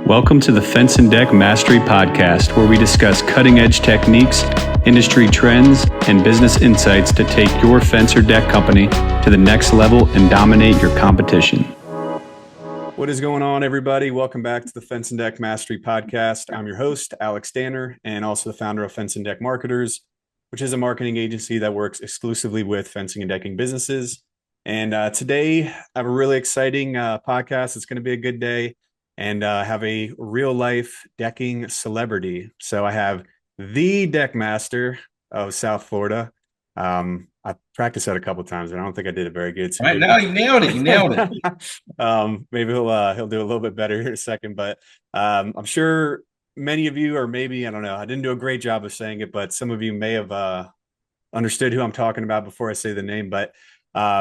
Welcome to the Fence and Deck Mastery Podcast, where we discuss cutting-edge techniques, industry trends, and business insights to take your fence or deck company to the next level and dominate your competition. What is going on, everybody? Welcome back to the Fence and Deck Mastery Podcast. I'm your host, Alex Danner, and also the founder of Fence and Deck Marketers, which is a marketing agency that works exclusively with fencing and decking businesses. And today, I have a really exciting podcast. It's going to be a good day. And have a real life decking celebrity. So I have the Deckmaster of South Florida. I practiced that a couple of times, and I don't think I did it very good. So right now, you nailed it. You nailed it. Maybe he'll do a little bit better here in a second. But I'm sure many of you, or maybe I don't know, I didn't do a great job of saying it, but some of you may have understood who I'm talking about before I say the name. But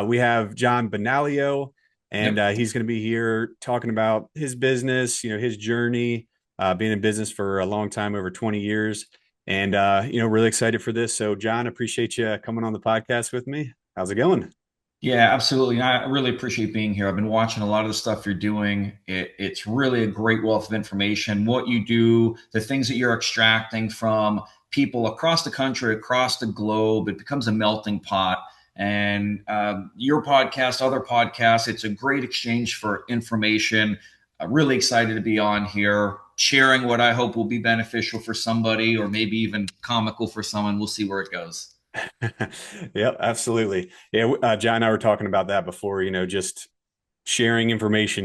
we have Jon Benaglio. And he's going to be here talking about his business, his journey, being in business for a long time, over 20 years. And, really excited for this. So, Jon, appreciate you coming on the podcast with me. How's it going? Yeah, absolutely. I really appreciate being here. I've been watching a lot of the stuff you're doing. It's really a great wealth of information. What you do, the things that you're extracting from people across the country, across the globe, it becomes a melting pot. And your podcast, other podcasts, it's a great exchange for information. I'm really excited to be on here, sharing what I hope will be beneficial for somebody, or maybe even comical for someone. We'll see where it goes. Yep, absolutely. Yeah, Jon and I were talking about that before, just sharing information,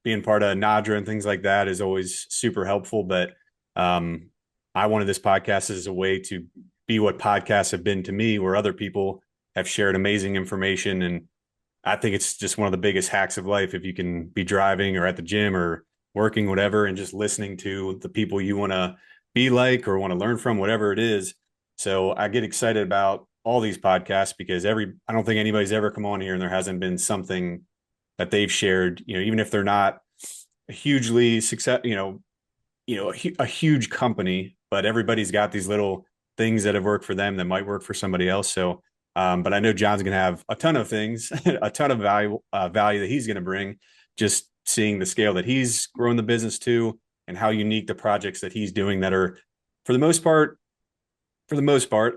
being part of NADRA and things like that is always super helpful. But I wanted this podcast as a way to be what podcasts have been to me, where other people have shared amazing information. And I think it's just one of the biggest hacks of life. If you can be driving or at the gym or working, whatever, and just listening to the people you want to be like or want to learn from, whatever it is. So I get excited about all these podcasts because I don't think anybody's ever come on here and there hasn't been something that they've shared, even if they're not a hugely success, a huge company, but everybody's got these little things that have worked for them that might work for somebody else. So but I know Jon's going to have a ton of things, a ton of value that he's going to bring, just seeing the scale that he's grown the business to and how unique the projects that he's doing that are, for the most part,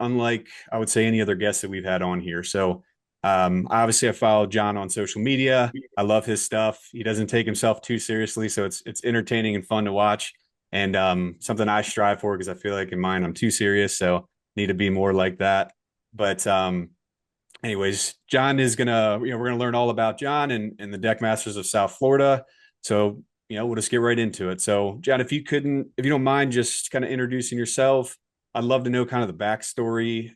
unlike I would say any other guests that we've had on here. So obviously I follow Jon on social media. I love his stuff. He doesn't take himself too seriously. So it's entertaining and fun to watch, and something I strive for, because I feel like in mine, I'm too serious. So need to be more like that. But anyways, Jon is gonna, we're gonna learn all about Jon and the Deckmasters of South Florida. So, we'll just get right into it. So, Jon, if you don't mind just kind of introducing yourself, I'd love to know kind of the backstory,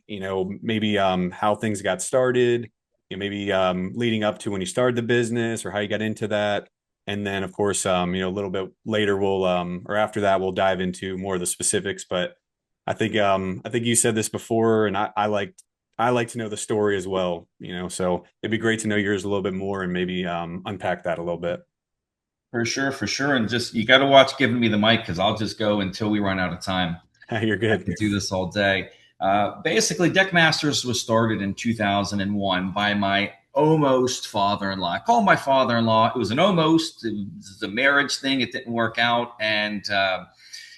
maybe how things got started, maybe leading up to when you started the business or how you got into that. And then, of course, a little bit later, or after that, we'll dive into more of the specifics. But I think you said this before, and I like to know the story as well, so it'd be great to know yours a little bit more and maybe unpack that a little bit. For sure. And just, you got to watch giving me the mic, because I'll just go until we run out of time. You're good. I can do this all day. Basically, Deckmasters was started in 2001 by my almost father-in-law. I call him my father-in-law. It was an almost. It was a marriage thing. It didn't work out. And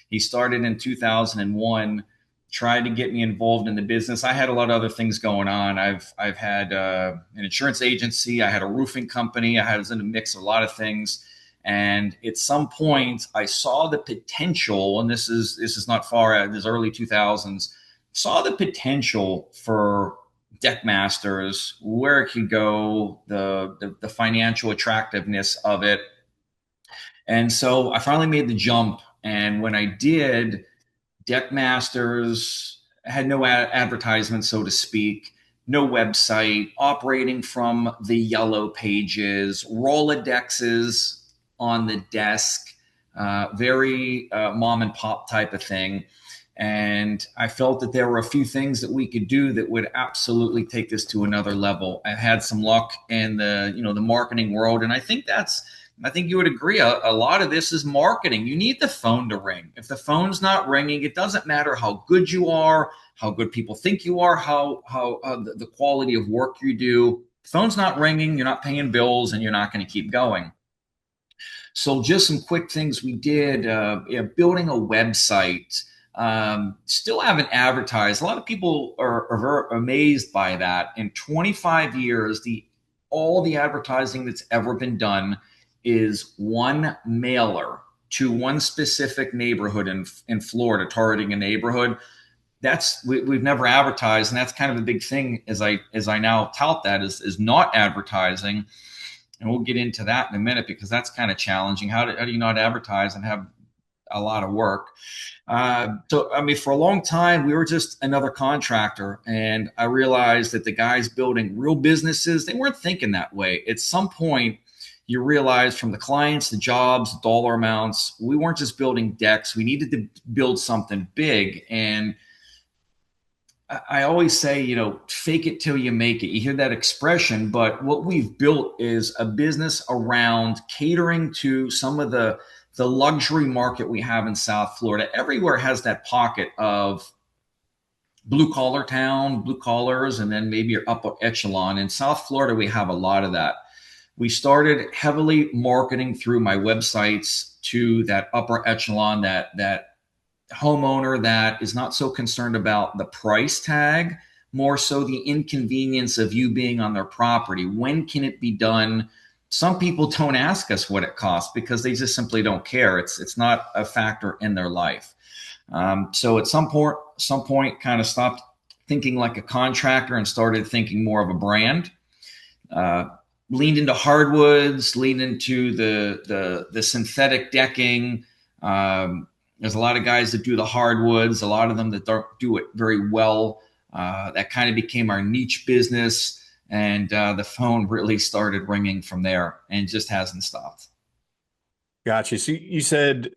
he started in 2001, tried to get me involved in the business. I had a lot of other things going on. I've had an insurance agency. I had a roofing company. I was in a mix of a lot of things. And at some point, I saw the potential, and this is not far out, this early 2000s, saw the potential for Deckmasters, where it could go, the financial attractiveness of it. And so I finally made the jump. And when I did, Deckmasters had no advertisement, so to speak, no website, operating from the yellow pages, Rolodexes on the desk, very mom and pop type of thing. And I felt that there were a few things that we could do that would absolutely take this to another level. I've had some luck in the marketing world, and I think you would agree. A lot of this is marketing. You need the phone to ring. If the phone's not ringing, it doesn't matter how good you are, how good people think you are, how the quality of work you do. Phone's not ringing, you're not paying bills, and you're not going to keep going. So just some quick things we did, building a website. Still haven't advertised. A lot of people are very amazed by that. In 25 years, the all the advertising that's ever been done is one mailer to one specific neighborhood in Florida, targeting a neighborhood. We've never advertised, and that's kind of a big thing as I now tout that is not advertising, and we'll get into that in a minute because that's kind of challenging. How do you not advertise and have a lot of work? So, I mean, for a long time, we were just another contractor. And I realized that the guys building real businesses, they weren't thinking that way. At some point, you realize from the clients, the jobs, the dollar amounts, we weren't just building decks. We needed to build something big. And I always say, fake it till you make it. You hear that expression, but what we've built is a business around catering to some of the luxury market we have in South Florida. Everywhere has that pocket of blue collar town, blue collars, and then maybe your upper echelon. In South Florida, we have a lot of that. We started heavily marketing through my websites to that upper echelon, that homeowner that is not so concerned about the price tag, more so the inconvenience of you being on their property. When can it be done? Some people don't ask us what it costs because they just simply don't care. It's not a factor in their life. So at some point, kind of stopped thinking like a contractor and started thinking more of a brand. Uh, Leaned into hardwoods, leaned into the synthetic decking. There's a lot of guys that do the hardwoods, a lot of them that don't do it very well. That kind of became our niche business, and the phone really started ringing from there and just hasn't stopped. Gotcha. So you said,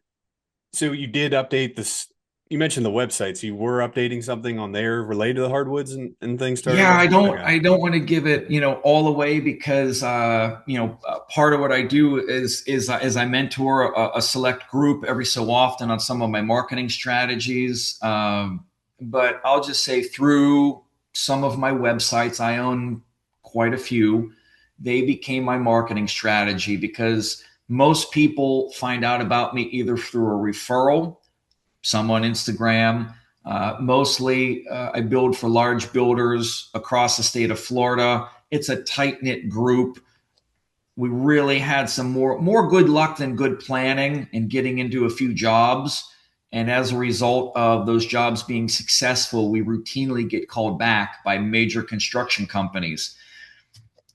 so you did update this. You mentioned the websites. You were updating something on there related to the hardwoods and things starting Yeah, up. I don't Okay. I don't want to give it, all away because part of what I do is I mentor a select group every so often on some of my marketing strategies. But I'll just say through some of my websites, I own quite a few. They became my marketing strategy because most people find out about me either through a referral, some on Instagram. Mostly, I build for large builders across the state of Florida. It's a tight knit group. We really had some more good luck than good planning in getting into a few jobs. And as a result of those jobs being successful, we routinely get called back by major construction companies.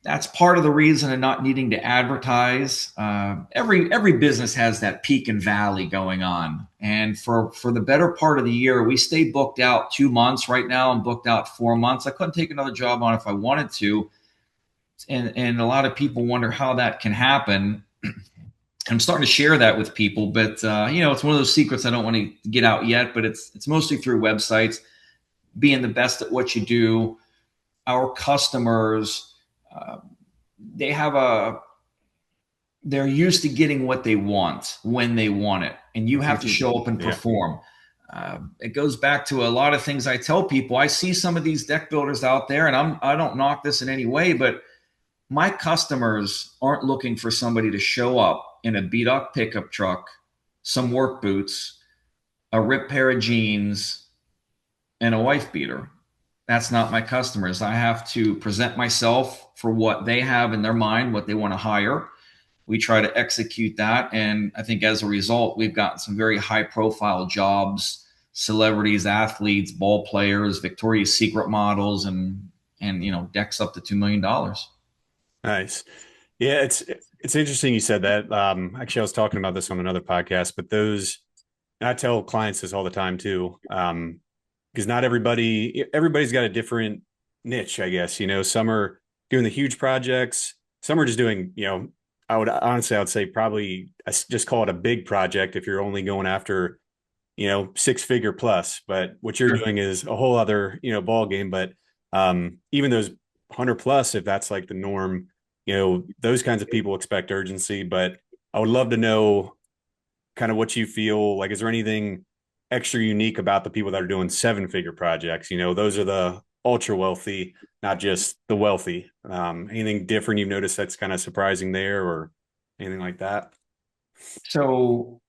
That's part of the reason of not needing to advertise. Every business has that peak and valley going on, and for the better part of the year, we stay booked out 2 months. Right now, I'm booked out 4 months. I couldn't take another job on if I wanted to, and a lot of people wonder how that can happen. I'm starting to share that with people, but it's one of those secrets I don't want to get out yet. But it's mostly through websites, being the best at what you do. Our customers. Uh, they have a they're used to getting what they want when they want it, and you have to show up and Yeah. perform. It goes back to a lot of things I tell people. I see some of these deck builders out there, and I don't knock this in any way, but my customers aren't looking for somebody to show up in a beat up pickup truck, some work boots, a ripped pair of jeans, and a wife beater. That's not my customers. I have to present myself for what they have in their mind, what they want to hire. We try to execute that. And I think as a result, we've gotten some very high profile jobs, celebrities, athletes, ball players, Victoria's Secret models, and decks up to $2 million. Nice. Yeah, it's interesting you said that. Actually, I was talking about this on another podcast, but those I tell clients this all the time too. Because not everybody's got a different niche, I guess. Some are doing the huge projects, some are just doing, I would say probably just call it a big project if you're only going after, 6 figure plus. But what you're Sure. doing is a whole other, ball game. But even those 100 plus, if that's like the norm, those kinds of people expect urgency. But I would love to know kind of what you feel like. Is there anything extra unique about the people that are doing 7 figure projects? Those are the ultra wealthy, not just the wealthy. Anything different you've noticed that's kind of surprising there or anything like that? So,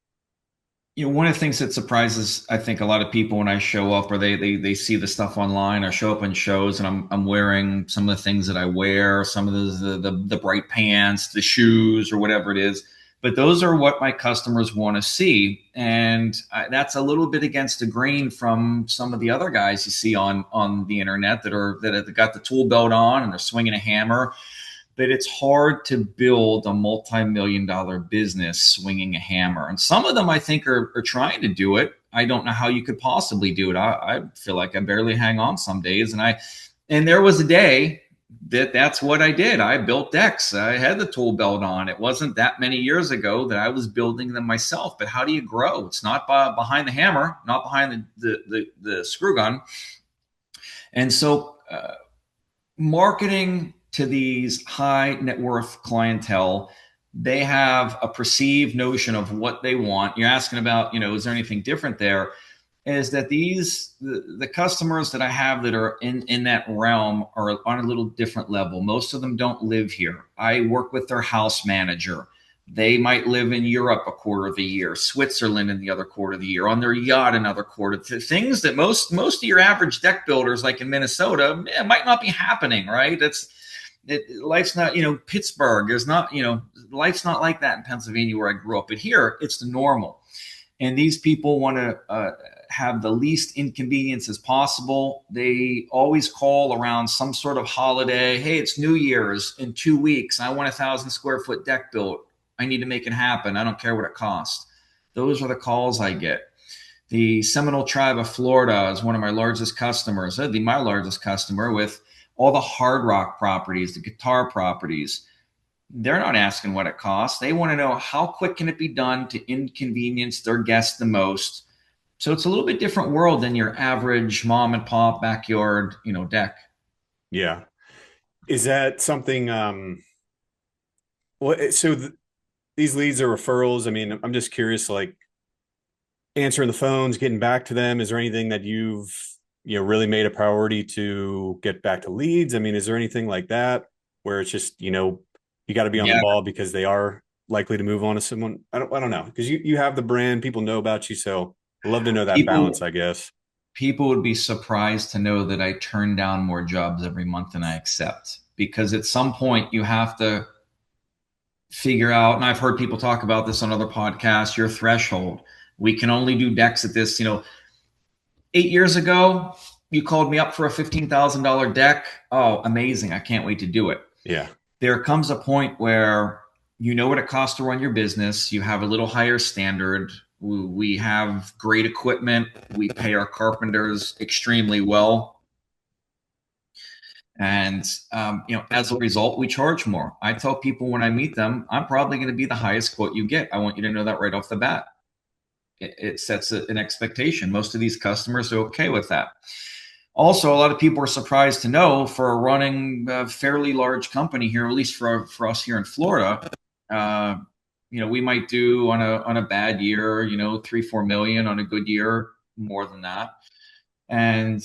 one of the things that surprises, I think, a lot of people when I show up, or they see the stuff online, or show up in shows, and I'm wearing some of the things that I wear, some of the bright pants, the shoes, or whatever it is. But those are what my customers want to see, and that's a little bit against the grain from some of the other guys you see on the internet that have got the tool belt on and they're swinging a hammer. But it's hard to build a multi-million-dollar business swinging a hammer. And some of them I think are trying to do it. I don't know how you could possibly do it. I feel like I barely hang on some days. And there was a day that's what I did. I built decks. I had the tool belt on. It wasn't that many years ago that I was building them myself. But how do you grow? It's not behind the hammer, not behind the screw gun. And so marketing to these high net worth clientele, they have a perceived notion of what they want. You're asking about, is there anything different there? Is that the customers that I have that are in that realm are on a little different level. Most of them don't live here. I work with their house manager. They might live in Europe a quarter of the year, Switzerland in the other quarter of the year, on their yacht another quarter. Things that most of your average deck builders, like in Minnesota, might not be happening, right? Life's not, Pittsburgh is not, life's not like that in Pennsylvania where I grew up. But here, it's the normal. And these people want to have the least inconvenience as possible. They always call around some sort of holiday. Hey, it's New Year's in 2 weeks. I want 1,000 square foot deck built. I need to make it happen. I don't care what it costs. Those are the calls I get. The Seminole Tribe of Florida is one of my largest customers. That'd be my largest customer with all the hard rock properties, the guitar properties. They're not asking what it costs. They want to know how quick can it be done to inconvenience their guests the most. So it's a little bit different world than your average mom and pop backyard, deck. Yeah. Is that something well so these leads are referrals? I mean, I'm just curious, like answering the phones, getting back to them. Is there anything that you've really made a priority to get back to leads? I mean, is there anything like that where it's just you got to be on the Yeah, ball because they are likely to move on to someone? I don't know, because you have the brand, people know about you, so I'd love to know that balance, people I guess. people would be surprised to know that I turn down more jobs every month than I accept, because at some point you have to figure out, and I've heard people talk about this on other podcasts, your threshold. We can only do decks at this. 8 years ago, you called me up for a $15,000 deck. Oh, amazing. I can't wait to do it. Yeah. There comes a point where you know what it costs to run your business. You have a little higher standard. We have great equipment. We pay our carpenters extremely well. And, as a result, we charge more. I tell people when I meet them, I'm probably going to be the highest quote you get. I want you to know that right off the bat. It sets an expectation. Most of these customers are okay with that. Also, a lot of people are surprised to know for running a fairly large company here, at least for us here in Florida, we might do on a bad year, 3-4 million, on a good year, more than that. And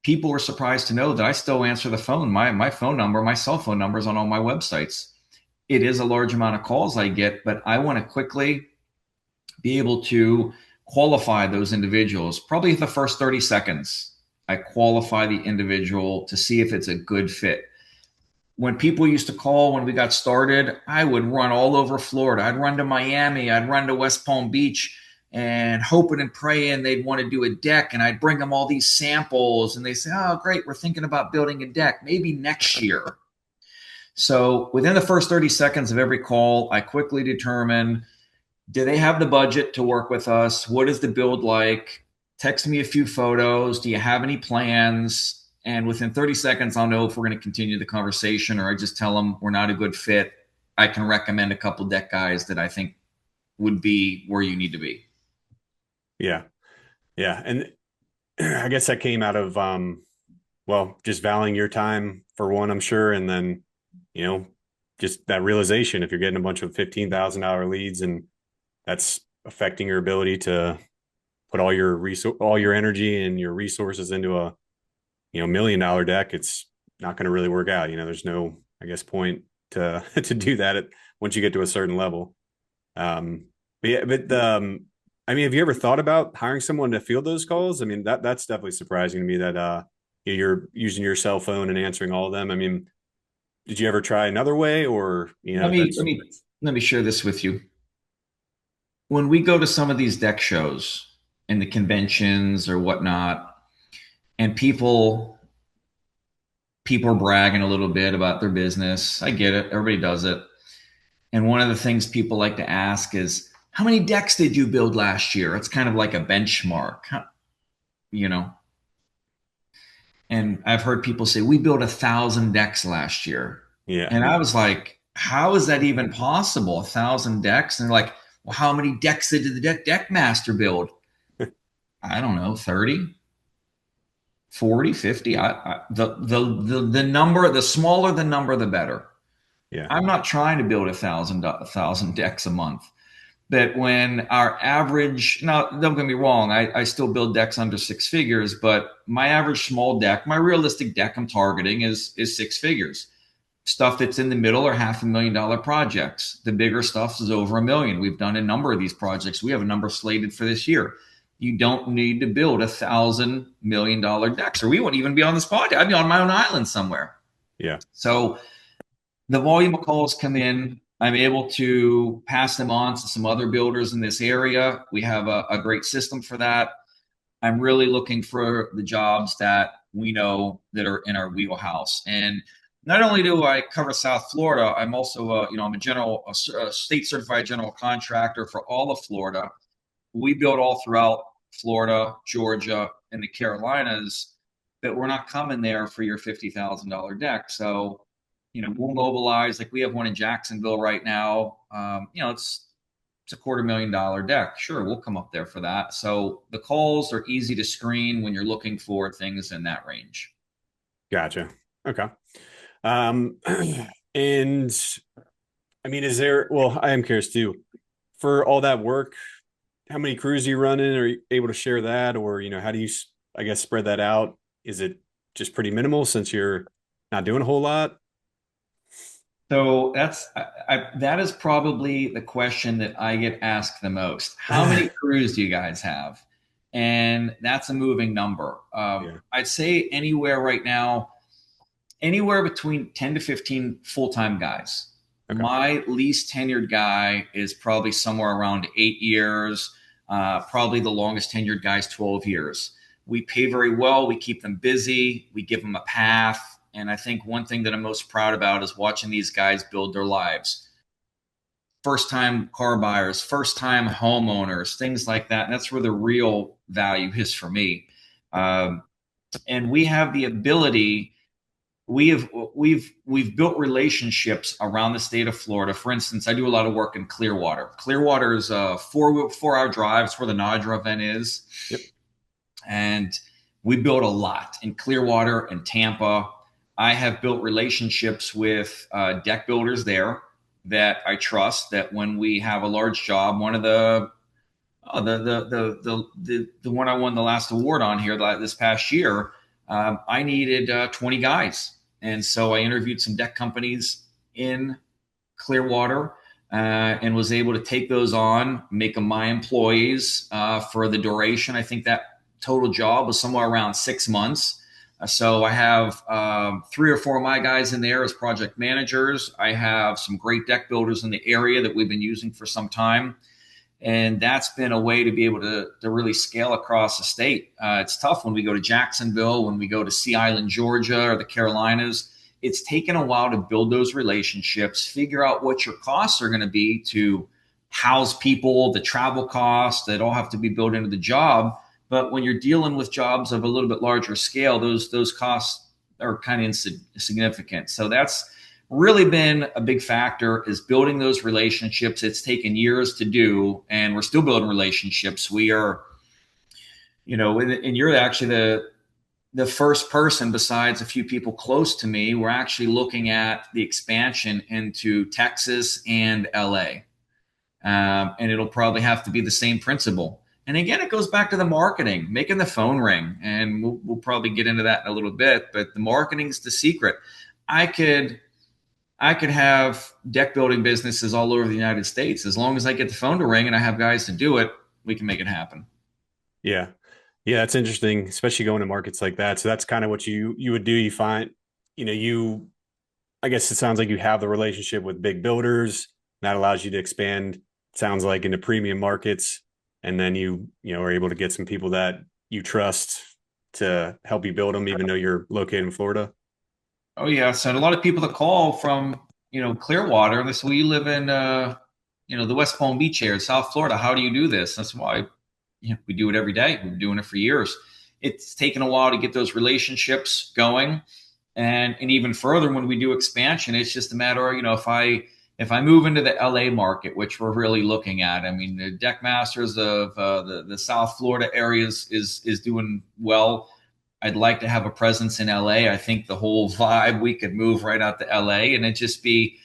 people were surprised to know that I still answer the phone. My phone number, my cell phone number is on all my websites. It is a large amount of calls I get, but I want to quickly be able to qualify those individuals. Probably the first 30 seconds, I qualify the individual to see if it's a good fit. When people used to call when we got started, I would run all over Florida. I'd run to Miami. I'd run to West Palm Beach, and hoping and praying they'd want to do a deck. And I'd bring them all these samples, and they say, oh, great, we're thinking about building a deck, maybe next year. So within the first 30 seconds of every call, I quickly determine, do they have the budget to work with us? What is the build like? Text me a few photos. Do you have any plans? And within 30 seconds, I'll know if we're going to continue the conversation, or I just tell them we're not a good fit. I can recommend a couple deck guys that I think would be where you need to be. Yeah. Yeah. And I guess that came out of well, just valuing your time for one, I'm sure, and then you know just that realization, if you're getting a bunch of $15,000 leads and that's affecting your ability to put all your energy and your resources into a $1 million deck, it's not going to really work out. There's no, I guess, point to to do that once you get to a certain level. Um, but yeah, I mean, have you ever thought about hiring someone to field those calls? I mean, that's definitely surprising to me that you're using your cell phone and answering all of them. I mean, did you ever try another way, or Let me let that's me let me share this with you. When we go to some of these deck shows and the conventions or whatnot, and people are bragging a little bit about their business. I get it. Everybody does it. And one of the things people like to ask is, how many decks did you build last year? It's kind of like a benchmark, you know. And I've heard people say, we built 1,000 decks last year. yeah, And I was like, how is that even possible? 1,000 decks? And they're like, well, how many decks did the Deckmaster build? I don't know, 30, 40, 50. The number, the smaller the number, the better. yeah, I'm not trying to build a thousand decks a month. But when our average, now don't get me wrong, I still build decks under six figures, but my average small deck, my realistic deck I'm targeting is six figures. Stuff that's in the middle are $500,000 projects. The bigger stuff is over 1 million. We've done a number of these projects. We have a number slated for this year. You don't need to build $1,000 million decks, or we wouldn't even be on this podcast. I'd be on my own island somewhere. yeah. So the volume of calls come in. I'm able to pass them on to some other builders in this area. We have a great system for that. I'm really looking for the jobs that we know that are in our wheelhouse. And not only do I cover South Florida, I'm also, I'm a state certified general contractor for all of Florida. We build all throughout Florida, Georgia, and the Carolinas, but we're not coming there for your $50,000 deck. So, we'll mobilize. Like we have one in Jacksonville right now. It's a $250,000 deck. Sure, we'll come up there for that. So the calls are easy to screen when you're looking for things in that range. Gotcha. Okay. Um, and I mean, is there? Well, I am curious too. For all that work, how many crews are you running? Are you able to share that, or how do you, I guess, spread that out? Is it just pretty minimal since you're not doing a whole lot? So that is probably the question that I get asked the most. How many crews do you guys have? And that's a moving number. Yeah. I'd say anywhere right now, anywhere between 10 to 15 full-time guys. Okay. My least tenured guy is probably somewhere around 8 years. Probably the longest tenured guy is 12 years. We pay very well. We keep them busy. We give them a path. And I think one thing that I'm most proud about is watching these guys build their lives. First time car buyers, first time homeowners, things like that. And that's where the real value is for me. Um, and we have the ability we've built relationships around the state of Florida. For instance, I do a lot of work in Clearwater. Clearwater is a 4 hour drive. It's where the Nadra event is, Yep. and we built a lot in Clearwater and Tampa. I have built relationships with deck builders there that I trust. That when we have a large job, one of the one I won the last award on here this past year, I needed 20 guys. And so I interviewed some deck companies in Clearwater and was able to take those on, make them my employees for the duration. I think that total job was somewhere around 6 months. So I have 3 or 4 of my guys in there as project managers. I have some great deck builders in the area that we've been using for some time. And that's been a way to be able to really scale across the state. It's tough when we go to Jacksonville, when we go to Sea Island, Georgia, or the Carolinas. It's taken a while to build those relationships, figure out what your costs are going to be to house people, the travel costs that all have to be built into the job. But when you're dealing with jobs of a little bit larger scale, those costs are kind of insignificant. So that's really been a big factor, is building those relationships. It's taken years to do, and we're still building relationships. We are, and you're actually the first person besides a few people close to me. We're actually looking at the expansion into Texas and LA. And it'll probably have to be the same principle. And again, it goes back to the marketing, making the phone ring. And we'll probably get into that in a little bit, but the marketing is the secret. I could I could have deck building businesses all over the United States. As long as I get the phone to ring and I have guys to do it, we can make it happen. Yeah. Yeah, that's interesting, especially going to markets like that. So that's kind of what you would do. You find, you I guess it sounds like you have the relationship with big builders that allows you to expand, sounds like into premium markets. And then you are able to get some people that you trust to help you build them, even though you're located in Florida. Oh yes, and a lot of people that call from Clearwater, they say, "Well, you live in the West Palm Beach area, South Florida. How do you do this?" That's why we do it every day. We've been doing it for years. It's taken a while to get those relationships going, and even further when we do expansion, it's just a matter of if I move into the LA market, which we're really looking at. I mean, the Deckmasters of the South Florida areas is doing well. I'd like to have a presence in LA. I think the whole vibe, we could move right out to LA and it just be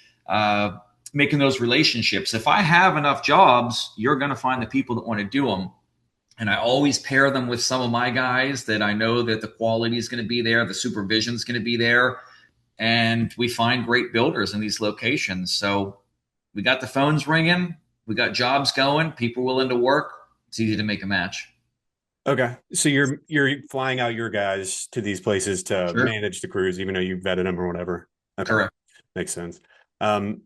making those relationships. If I have enough jobs, you're going to find the people that want to do them. And I always pair them with some of my guys that I know that the quality is going to be there, the supervision is going to be there, and we find great builders in these locations. So we got the phones ringing, we got jobs going, people willing to work. It's easy to make a match. Okay. So you're flying out your guys to these places to Sure. manage the crews, even though you vetted them or whatever. Okay. Correct. Makes sense. Um,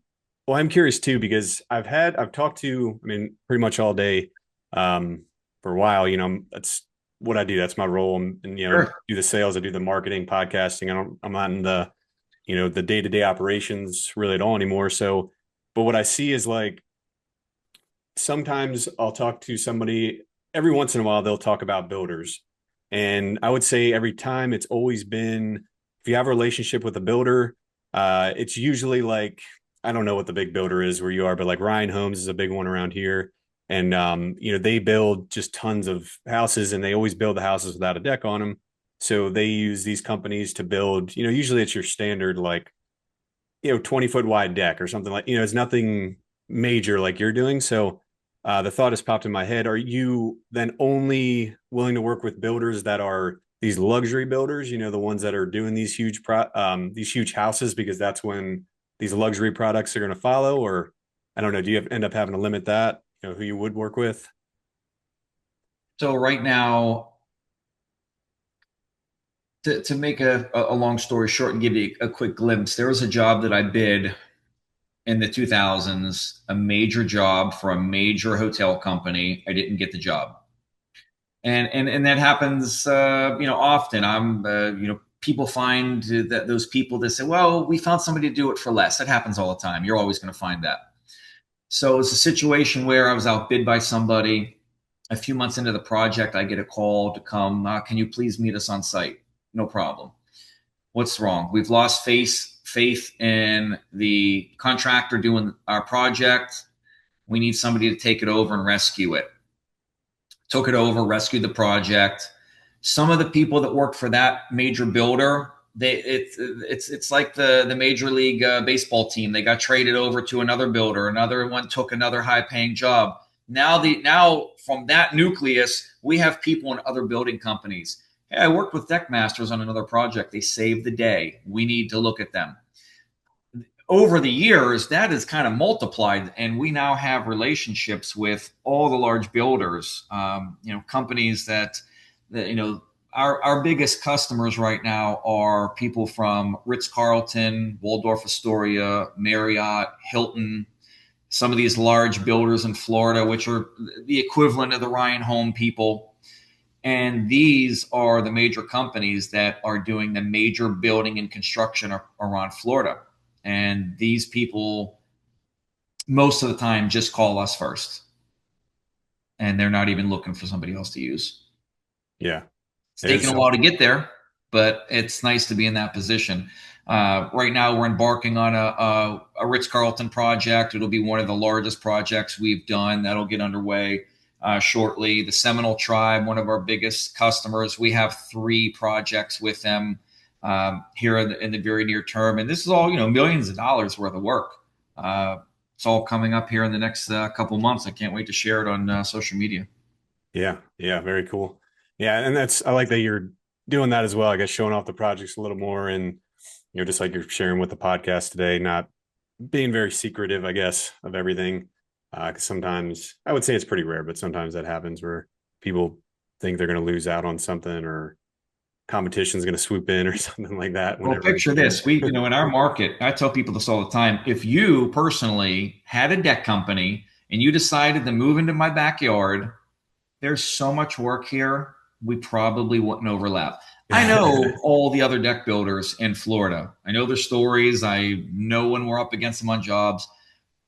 well, I'm curious too, because I've talked to, I mean, pretty much all day, um, for a while, that's what I do. That's my role. And, Sure. do the sales, I do the marketing, podcasting. I'm not in the day-to-day operations really at all anymore. So, but what I see is like, sometimes I'll talk to somebody every once in a while, they'll talk about builders. And I would say every time it's always been, if you have a relationship with a builder, it's usually like, I don't know what the big builder is where you are, but like Ryan Homes is a big one around here. And, they build just tons of houses and they always build the houses without a deck on them. So they use these companies to build, usually it's your standard, like, 20-foot wide deck or something like, it's nothing major like you're doing. So the thought has popped in my head. Are you then only willing to work with builders that are these luxury builders, the ones that are doing these huge houses, because that's when these luxury products are going to follow? Or I don't know, do you end up having to limit that, who you would work with? So right now, to make a long story short and give you a quick glimpse, there was a job that I bid in the 2000s, a major job for a major hotel company. I didn't get the job. And that happens often. People find that those people that say, well, we found somebody to do it for less. That happens all the time. You're always going to find that. So it's a situation where I was outbid by somebody. A few months into the project, I get a call to come. Can you please meet us on site? No problem. What's wrong? We've lost faith in the contractor doing our project. We need somebody to take it over and rescue it. Took it over, rescued the project. Some of the people that worked for that major builder, it's like the major league baseball team. They got traded over to another builder. Another one took another high paying job. Now from that nucleus, we have people in other building companies. Hey, I worked with Deckmasters on another project. They saved the day. We need to look at them. Over the years, that has kind of multiplied, and we now have relationships with all the large builders, companies that our biggest customers right now are people from Ritz-Carlton, Waldorf Astoria, Marriott, Hilton, some of these large builders in Florida, which are the equivalent of the Ryan Home people. And these are the major companies that are doing the major building and construction around Florida. And these people, most of the time, just call us first. And they're not even looking for somebody else to use. Yeah. It's It taken is. a while to get there, but it's nice to be in that position. Right now, we're embarking on a Ritz Carlton project. It'll be one of the largest projects we've done. That'll get underway shortly. The Seminole Tribe, one of our biggest customers, we have 3 projects with them here in the very near term. And this is all, millions of dollars worth of work. It's all coming up here in the next couple months. I can't wait to share it on social media. Yeah. Yeah. Very cool. Yeah. And I like that you're doing that as well. I guess showing off the projects a little more, and just like you're sharing with the podcast today, not being very secretive, I guess, of everything. 'Cause sometimes I would say it's pretty rare, but sometimes that happens where people think they're going to lose out on something or competition's going to swoop in or something like that Well, whenever picture you this. In our market, I tell people this all the time. If you personally had a deck company and you decided to move into my backyard, there's so much work here, we probably wouldn't overlap. I know. know all the other deck builders in Florida. I know their stories. I know when we're up against them on jobs,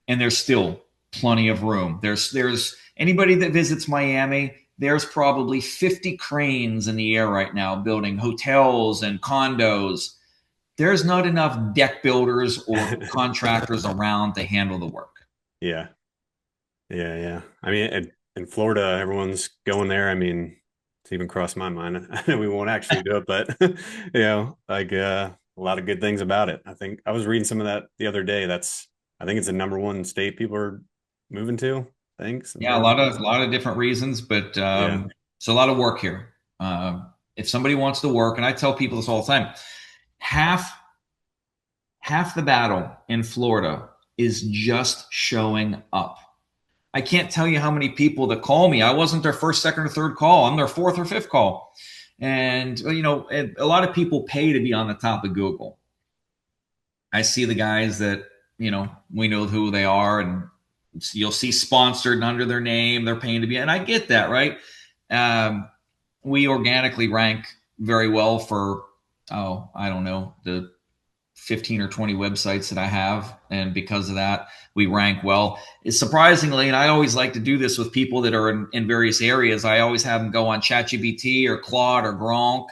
and there's still plenty of room. There's anybody that visits Miami, there's probably 50 cranes in the air right now building hotels and condos. There's not enough deck builders or contractors around to handle the work. Yeah. Yeah. Yeah. I mean, in Florida, everyone's going there. I mean, it's even crossed my mind. I know we won't actually do it, but like a lot of good things about it. I think I was reading some of that the other day. I think it's the number one state people are moving to. Thanks. Yeah, a lot of different reasons, but Yeah. it's a lot of work here. If somebody wants to work, and I tell people this all the time, half half the battle in Florida is just showing up. I can't tell you how many people that call me. I wasn't their first, second, or third call. I'm their fourth or fifth call. And a lot of people pay to be on the top of Google. I see the guys that we know who they are, and you'll see sponsored under their name. They're paying to be, and I get that, right? Um, we organically rank very well for I don't know, the 15 or 20 websites that I have. And because of that, we rank well. It's surprisingly, and I always like to do this with people that are in various areas, I always have them go on ChatGPT or Claude or Gronk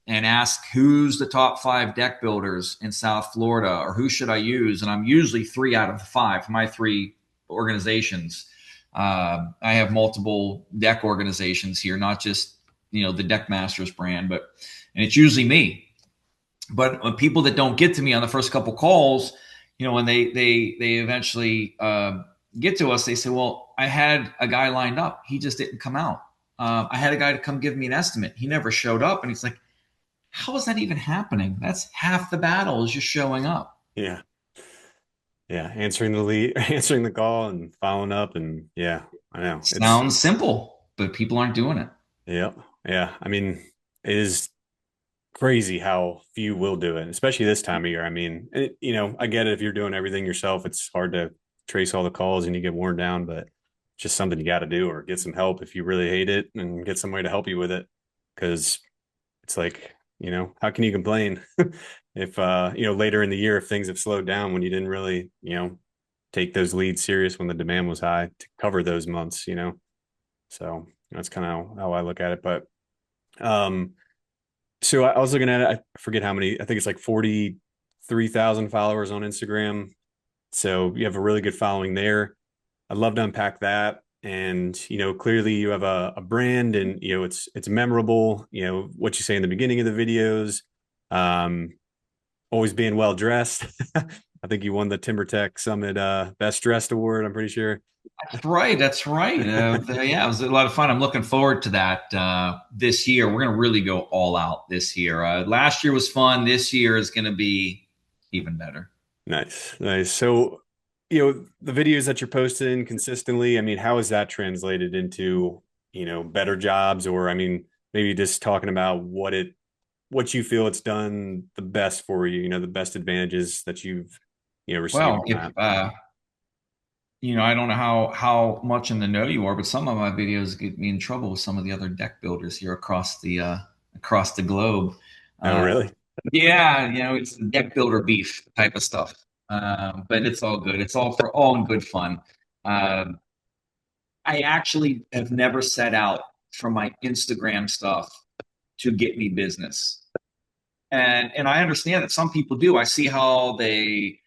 and ask who's the top 5 deck builders in South Florida, or who should I use? And I'm usually 3 out of 5 for my 3 organizations. I have multiple deck organizations here, not just the Deckmasters brand, and it's usually me. But when people that don't get to me on the first couple calls, when they eventually get to us, they say, "Well, I had a guy lined up. He just didn't come out. I had a guy to come give me an estimate. He never showed up." And he's like, "How is that even happening? That's half the battle, is just showing up." Yeah. Yeah. Answering the lead, answering the call and following up. And yeah, I know. It's, Sounds simple, but people aren't doing it. yeah. Yeah. I mean, it is crazy how few will do it, especially this time of year. I mean, I get it. If you're doing everything yourself, it's hard to trace all the calls and you get worn down, but it's just something you got to do, or get some help if you really hate it, and get somebody to help you with it. Cause it's like, how can you complain if, later in the year, if things have slowed down when you didn't really, take those leads serious when the demand was high to cover those months. So that's kind of how I look at it. But, so I was looking at it. I forget how many. I think it's like 43,000 followers on Instagram. So you have a really good following there. I'd love to unpack that. And clearly you have a brand, and it's memorable. What you say in the beginning of the videos. Um, Always being well dressed. I think you won the TimberTech Summit Best Dressed Award. I'm pretty sure. That's right. That's right. Yeah, it was a lot of fun. I'm looking forward to that this year. We're going to really go all out this year. Last year was fun. This year is going to be even better. Nice, nice. So, the videos that you're posting consistently, I mean, how is that translated into, better jobs? Or, I mean, maybe just talking about what you feel it's done the best for you, the best advantages that you've, received Well, from if that. I don't know how much in the know you are, but some of my videos get me in trouble with some of the other deck builders here across the globe. Oh, Uh, really? yeah, it's the deck builder beef type of stuff. But it's all good. It's all in good fun. Um, I actually have never set out for my Instagram stuff to get me business. And I understand that some people do. I see how they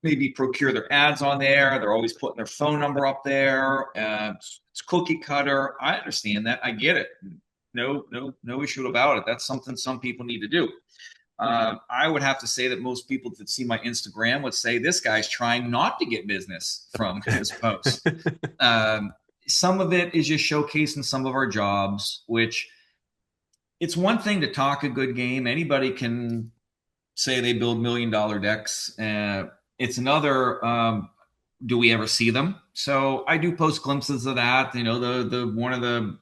maybe procure their ads on there. They're always putting their phone number up there. It's cookie cutter. I understand that. I get it. No issue about it. That's something some people need to do. I would have to say that most people that see my Instagram would say this guy's trying not to get business from his posts. Um, some of it is just showcasing some of our jobs, which it's one thing to talk a good game. Anybody can say they build $1 million decks. it's another do we ever see them? So I do post glimpses of that. You know, the one of the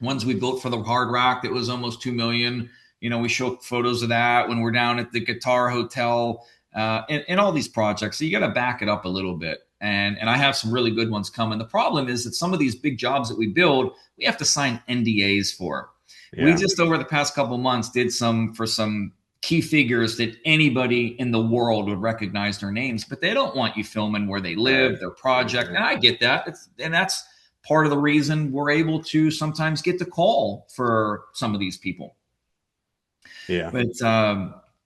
ones we built for the Hard Rock that was almost 2 million. You know, we show photos of that when we're down at the Guitar Hotel, and all these projects. So you got to back it up a little bit. And I have some really good ones coming. The problem is that some of these big jobs that we build, we have to sign NDAs for. We Yeah. just over the past couple months did some for some key figures that anybody in the world would recognize their names, but they don't want you filming where they Right. live, their project. Right. And I get that. And that's part of the reason we're able to sometimes get the call for some of these people. Yeah. But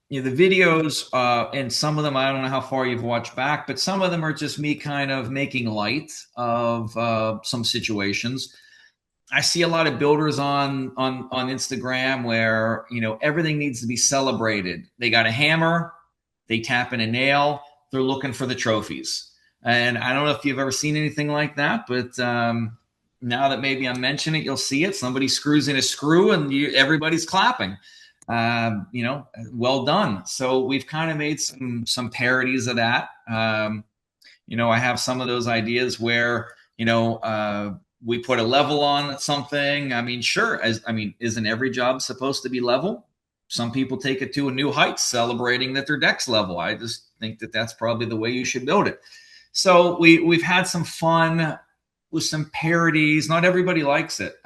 you know, the videos, and some of them, I don't know how far you've watched back, but some of them are just me kind of making light of some situations. I see a lot of builders on Instagram where, you know, everything needs to be celebrated. They got a hammer, they tap in a nail, they're looking for the trophies. And I don't know if you've ever seen anything like that, but now that maybe I mention it, you'll see it. Somebody screws in a screw, and everybody's clapping. You know, well done. So we've kind of made some parodies of that. You know, I have some of those ideas where, you know, we put a level on something. I mean, sure, isn't every job supposed to be level? Some people take it to a new height, celebrating that their deck's level. I just think that that's probably the way you should build it. So we've had some fun with some parodies. Not everybody likes it.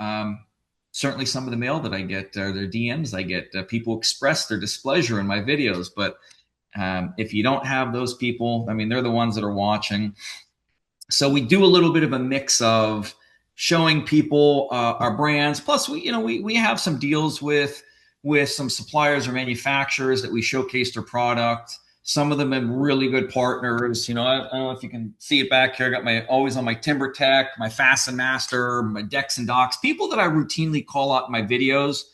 Certainly, some of the mail that I get, their DMs I get, people express their displeasure in my videos. But if you don't have those people, I mean, they're the ones that are watching. So we do a little bit of a mix of showing people our brands. Plus, we have some deals with some suppliers or manufacturers that we showcase their product. Some of them have really good partners. You know, I don't know if you can see it back here. I got my always on my Timber Tech, my Fasten Master, my Decks and Docks. People that I routinely call out in my videos,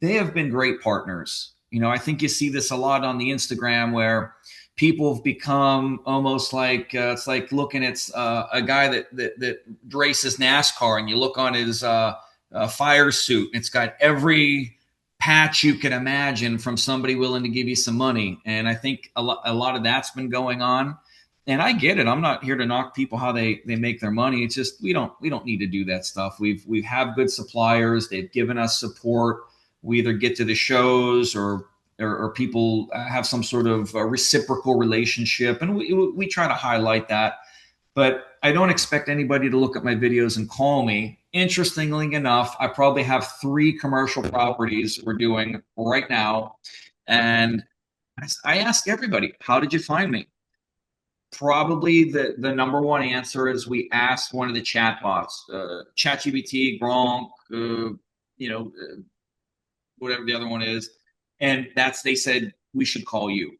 they have been great partners. You know, I think you see this a lot on the Instagram where people have become almost like it's like looking at a guy that races NASCAR, and you look on his fire suit, and it's got every patch you can imagine from somebody willing to give you some money. And I think a lot of that's been going on. And I get it. I'm not here to knock people how they make their money. It's just we don't need to do that stuff. We have good suppliers. They've given us support. We either get to the shows or people have some sort of reciprocal relationship, and we try to highlight that. But I don't expect anybody to look at my videos and call me. Interestingly enough, I probably have 3 commercial properties we're doing right now, and I ask everybody, "How did you find me?" Probably the number one answer is we asked one of the chat bots, ChatGPT, Gronk, whatever the other one is, and they said we should call you.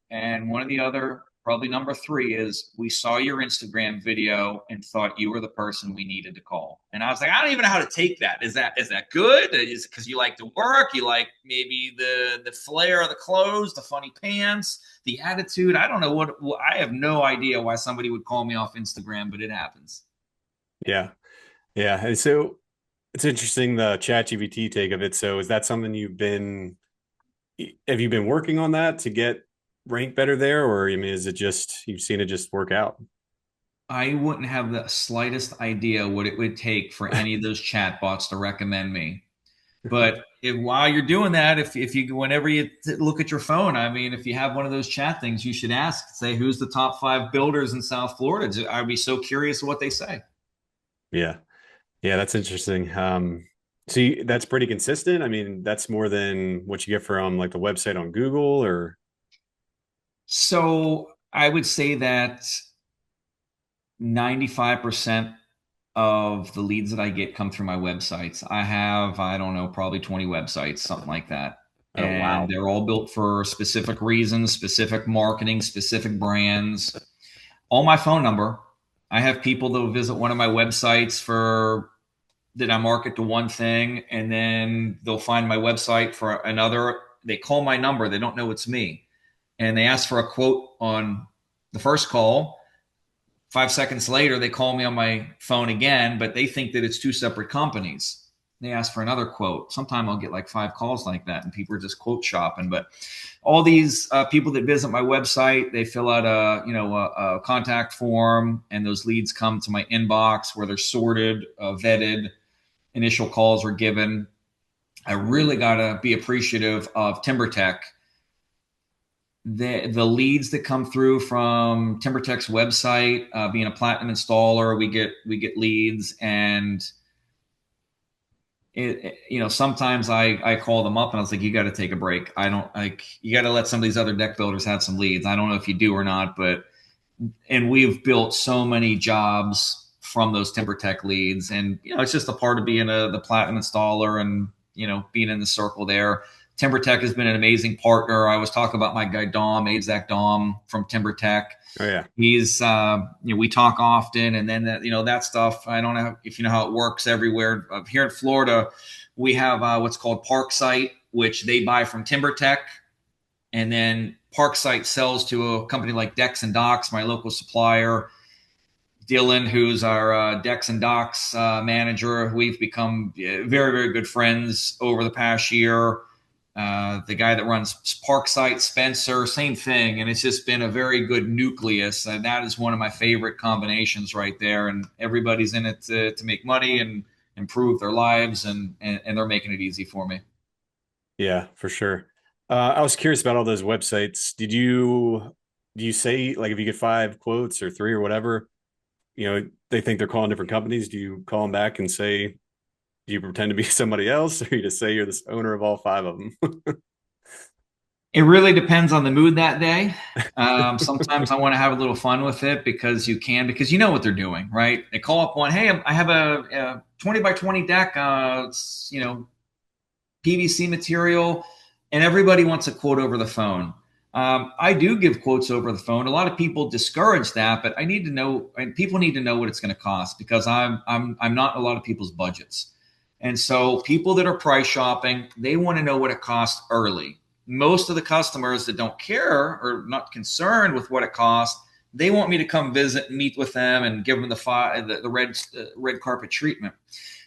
And one of the other, probably number 3, is we saw your Instagram video and thought you were the person we needed to call. And I was like, I don't even know how to take that. Is that good? Is it because you like to work? You like maybe the flair of the clothes, the funny pants, the attitude? I don't know what I have no idea why somebody would call me off Instagram, but it happens. Yeah. Yeah. And so it's interesting the ChatGPT take of it. So is that something have you been working on that to get rank better there? Or I mean, is it just you've seen it just work out? I wouldn't have the slightest idea what it would take for any of those chatbots to recommend me. But while you're doing that, if you whenever you look at your phone, I mean, if you have one of those chat things, you should ask, say, who's the top 5 builders in South Florida? I'd be so curious what they say. Yeah. Yeah, that's interesting. See, that's pretty consistent. I mean, that's more than what you get from like the website on Google or So I would say that 95% of the leads that I get come through my websites. I have, I don't know, probably 20 websites, something like that. oh And wow. they're all built for specific reasons, specific marketing, specific brands. All my phone number. I have people that will visit one of my websites for that I market to one thing, and then they'll find my website for another. They call my number. They don't know it's me. And they ask for a quote on the first call. 5 seconds later, they call me on my phone again, but they think that it's 2 separate companies. they ask for another quote. Sometime I'll get like 5 calls like that, and people are just quote shopping. But all these people that visit my website, they fill out a contact form, and those leads come to my inbox where they're sorted, vetted. Initial calls are given. I really got to be appreciative of TimberTech. The leads that come through from TimberTech's website, being a platinum installer, we get leads, and sometimes I call them up and I was like, you got to take a break. I don't like, you got to let some of these other deck builders have some leads. I don't know if you do or not, but, and we've built so many jobs from those TimberTech leads, and, it's just a part of being the platinum installer and, being in the circle there. TimberTech has been an amazing partner. I was talking about my guy, Dom from TimberTech. Oh yeah. He's, we talk often, and then that stuff. I don't know if you know how it works everywhere. Here in Florida, we have what's called Parksite, which they buy from TimberTech, and then Parksite sells to a company like Decks and Docks, my local supplier. Dylan, who's our Decks and Docks manager, we've become very, very good friends over the past year. The guy that runs Parksite, Spencer, same thing. And it's just been a very good nucleus. And that is one of my favorite combinations right there. And everybody's in it to make money and improve their lives. And they're making it easy for me. Yeah, for sure. I was curious about all those websites. Do you say, like, if you get 5 quotes or 3 or whatever, they think they're calling different companies? Do you call them back and say, do you pretend to be somebody else, or you just say you're this owner of all 5 of them? It really depends on the mood that day. Sometimes I want to have a little fun with it because you know what they're doing, right? They call up one, hey, I have a 20 by 20 deck, PVC material, and everybody wants a quote over the phone. I do give quotes over the phone. A lot of people discourage that, but I need to know, and people need to know what it's going to cost, because I'm not a lot of people's budgets. And so people that are price shopping, they want to know what it costs early. Most of the customers that don't care or not concerned with what it costs, they want me to come visit and meet with them and give them the red carpet treatment.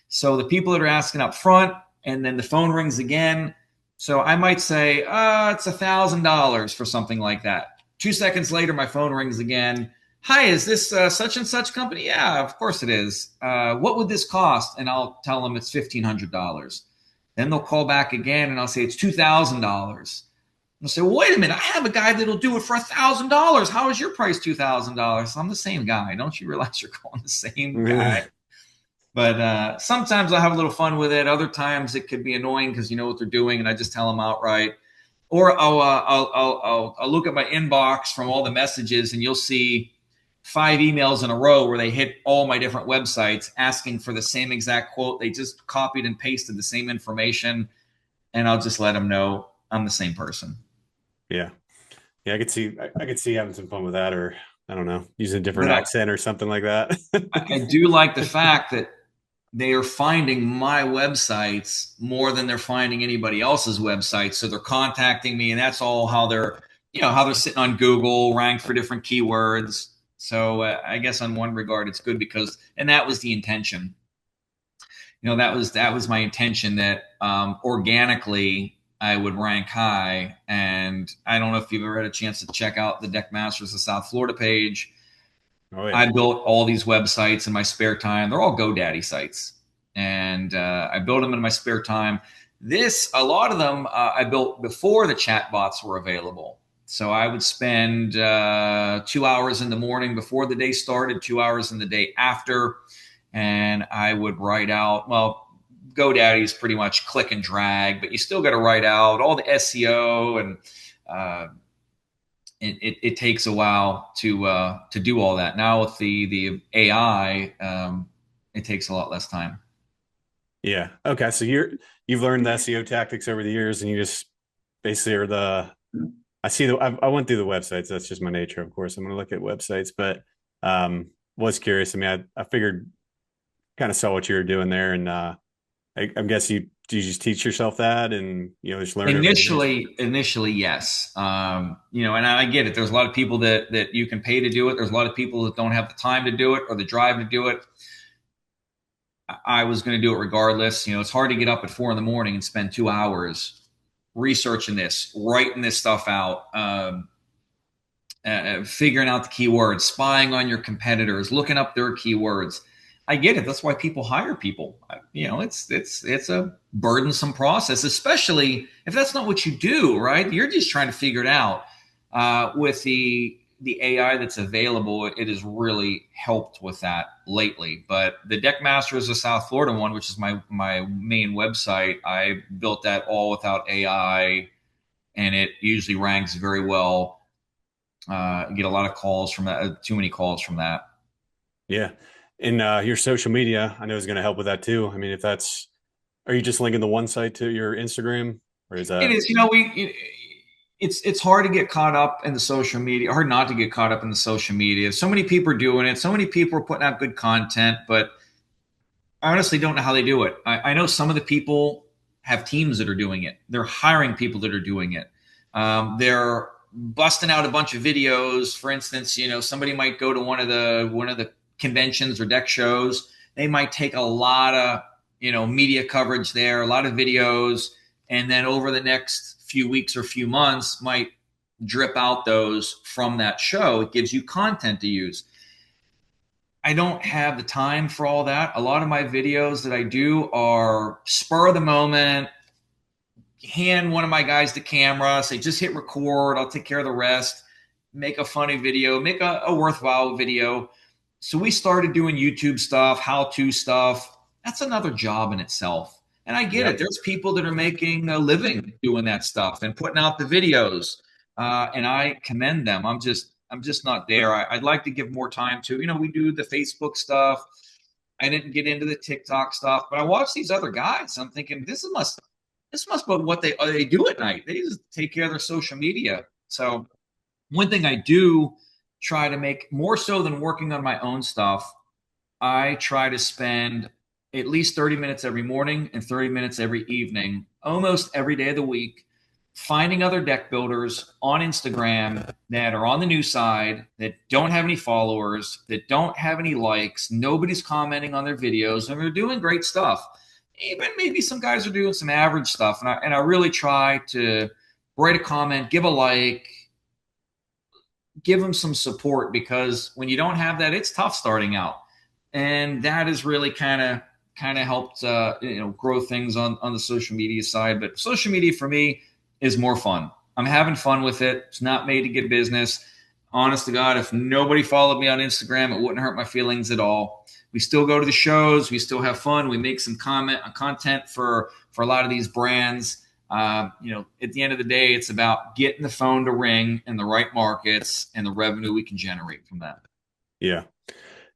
So the people that are asking up front, and then the phone rings again. So I might say, it's $1,000 for something like that. 2 seconds later, my phone rings again. Hi, is this such and such company? Yeah, of course it is. What would this cost? And I'll tell them it's $1,500. Then they'll call back again, and I'll say it's $2,000. They'll say, well, wait a minute, I have a guy that'll do it for $1,000. How is your price $2,000? I'm the same guy. Don't you realize you're calling the same guy? But sometimes I have a little fun with it. Other times it could be annoying because you know what they're doing, and I just tell them outright. Or I'll look at my inbox from all the messages, and you'll see 5 emails in a row where they hit all my different websites asking for the same exact quote. They just copied and pasted the same information, and I'll just let them know I'm the same person. Yeah. Yeah, I could see having some fun with that, or I don't know, using a different But accent or something like that. I do like the fact that they are finding my websites more than they're finding anybody else's websites. So they're contacting me, and that's all how they're sitting on Google, ranked for different keywords. So I guess on one regard, it's good because, and that was the intention. That was my intention, that organically I would rank high. And I don't know if you've ever had a chance to check out the Deckmasters of South Florida page. Oh yeah. I built all these websites in my spare time. They're all GoDaddy sites, and I built them in my spare time. A lot of them I built before the chatbots were available. So I would spend 2 hours in the morning before the day started, 2 hours in the day after, and I would write out. Well, GoDaddy is pretty much click and drag, but you still got to write out all the SEO, and it takes a while to do all that. Now with the AI, it takes a lot less time. Yeah. Okay. So you've learned the SEO tactics over the years, and you just basically are I see I went through the websites. That's just my nature, of course. I'm going to look at websites, but was curious. I mean, I figured, kind of saw what you were doing there, and I'm guessing do you just teach yourself that, and just learn over the years? Initially, yes. And I get it. There's a lot of people that you can pay to do it. There's a lot of people that don't have the time to do it or the drive to do it. I was going to do it regardless. It's hard to get up at 4 in the morning and spend 2 hours researching this, writing this stuff out, figuring out the keywords, spying on your competitors, looking up their keywords. I get it. That's why people hire people. It's a burdensome process, especially if that's not what you do. Right? You're just trying to figure it out. With the AI that's available, it has really helped with that lately. But the Deckmasters of South Florida one, which is my main website, I built that all without AI, and it usually ranks very well. Get a lot of calls from that. Too many calls from that. Yeah. And your social media, I know is going to help with that too. I mean, if that's, are you just linking the one site to your Instagram, or is It that? is, it's hard to get caught up in the social media, hard not to get caught up in the social media. So many people are doing it. So many people are putting out good content, but I honestly don't know how they do it. I know some of the people have teams that are doing it. They're hiring people that are doing it. They're busting out a bunch of videos. For instance, somebody might go to one of the conventions or deck shows. They might take a lot of media coverage there, a lot of videos, and then over the next few weeks or few months might drip out those from that show. It gives you content to use. I don't have the time for all that. A lot of my videos that I do are spur of the moment, hand one of my guys the camera, say just hit record, I'll take care of the rest, make a funny video, make a worthwhile video. So we started doing YouTube stuff, how-to stuff. That's another job in itself. And I get it. Yep. There's people that are making a living doing that stuff and putting out the videos. And I commend them. I'm just not there. I'd like to give more time to, we do the Facebook stuff. I didn't get into the TikTok stuff, but I watch these other guys. I'm thinking this must be what they do at night. They just take care of their social media. So one thing I do try to make more so than working on my own stuff, I try to spend at least 30 minutes every morning and 30 minutes every evening, almost every day of the week, finding other deck builders on Instagram that are on the new side, that don't have any followers, that don't have any likes, nobody's commenting on their videos, and they're doing great stuff. Even maybe some guys are doing some average stuff, and I really try to write a comment, give a like, give them some support, because when you don't have that, it's tough starting out, and that has really kind of helped grow things on the social media side. But social media for me is more fun. I'm having fun with it. It's not made to get business. Honest to God, if nobody followed me on Instagram, it wouldn't hurt my feelings at all. We still go to the shows. We still have fun. We make some content for a lot of these brands. At the end of the day, it's about getting the phone to ring in the right markets and the revenue we can generate from that. Yeah.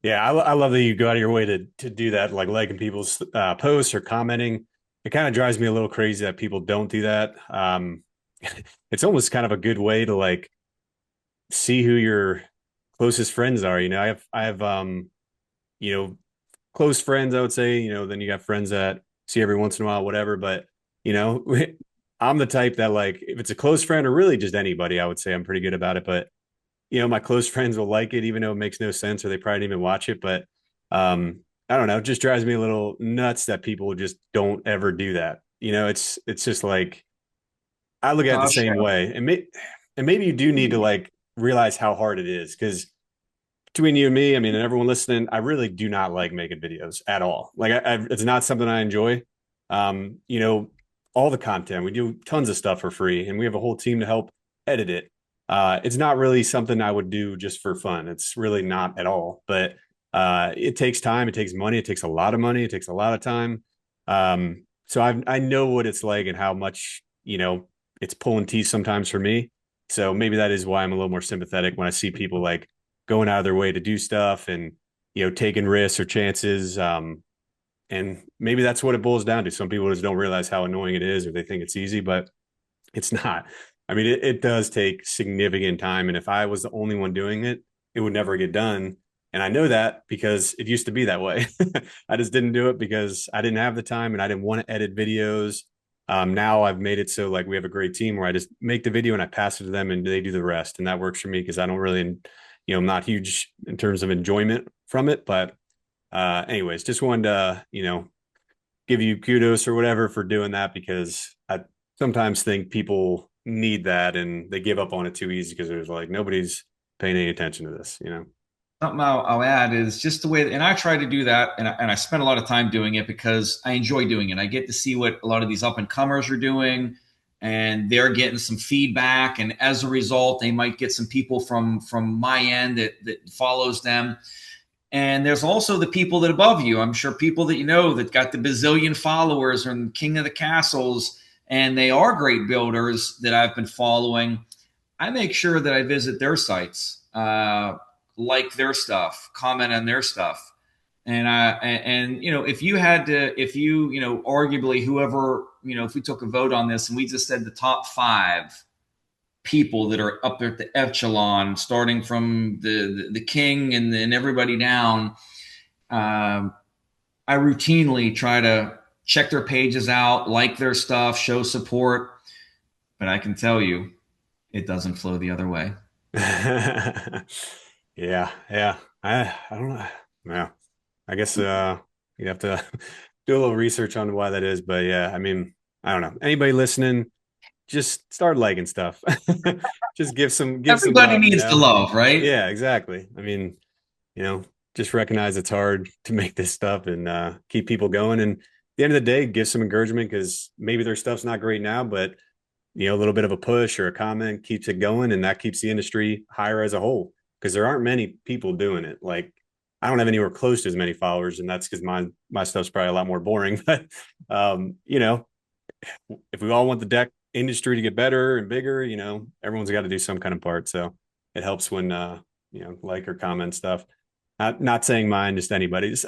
Yeah. I love that you go out of your way to do that, like liking people's posts or commenting. It kind of drives me a little crazy that people don't do that. It's almost kind of a good way to like see who your closest friends are. I have you know, close friends, I would say, then you got friends that see every once in a while, whatever. But, you know, I'm the type that like, if it's a close friend or really just anybody, I would say I'm pretty good about it. But, my close friends will like it, even though it makes no sense or they probably didn't even watch it. But I don't know, it just drives me a little nuts that people just don't ever do that. It's just like, I look at it the Gosh, same way. And maybe you do need to like realize how hard it is, because between you and me, I mean, and everyone listening, I really do not like making videos at all. Like, it's not something I enjoy. Um, you know, all the content, we do tons of stuff for free, and we have a whole team to help edit it. It's not really something I would do just for fun. It's really not at all. But it takes time, it takes money, it takes a lot of money, it takes a lot of time. So I know what it's like and how much it's pulling teeth sometimes for me. So maybe that is why I'm a little more sympathetic when I see people like going out of their way to do stuff and taking risks or chances. And maybe that's what it boils down to. Some people just don't realize how annoying it is, or they think it's easy, but it's not. I mean, it does take significant time, and if I was the only one doing it, it would never get done. And I know that because it used to be that way. I just didn't do it because I didn't have the time and I didn't want to edit videos. Now I've made it so like we have a great team where I just make the video and I pass it to them and they do the rest, and that works for me because I don't really, I'm not huge in terms of enjoyment from it, but Anyways, just wanted to, give you kudos or whatever for doing that because I sometimes think people need that and they give up on it too easy because there's like nobody's paying any attention to this. Something I'll add is just the way, and I try to do that, and I spend a lot of time doing it because I enjoy doing it. I get to see what a lot of these up and comers are doing, and they're getting some feedback, and as a result, they might get some people from my end that follows them. And there's also the people that above you. I'm sure people that you know that got the bazillion followers and king of the castles, and they are great builders that I've been following. I make sure that I visit their sites, like their stuff, comment on their stuff. And if you had to, if arguably whoever, if we took a vote on this and we just said the top five people that are up there at the echelon, starting from the king and then everybody down, I routinely try to check their pages out, like their stuff, show support. But I can tell you, it doesn't flow the other way. Yeah, yeah. I don't know. Yeah. I guess you'd have to do a little research on why that is, but yeah, I mean, I don't know. Anybody listening, just start liking stuff. Just give some Everybody love, needs to love, right? Yeah, exactly. I mean, you know, just recognize it's hard to make this stuff and keep people going. And at the end of the day, give some encouragement because maybe their stuff's not great now, but a little bit of a push or a comment keeps it going, and that keeps the industry higher as a whole. Because there aren't many people doing it. Like I don't have anywhere close to as many followers, and that's because my stuff's probably a lot more boring. But if we all want the deck industry to get better and bigger, everyone's got to do some kind of part. So it helps when like or comment stuff. Not saying mine, just anybody's.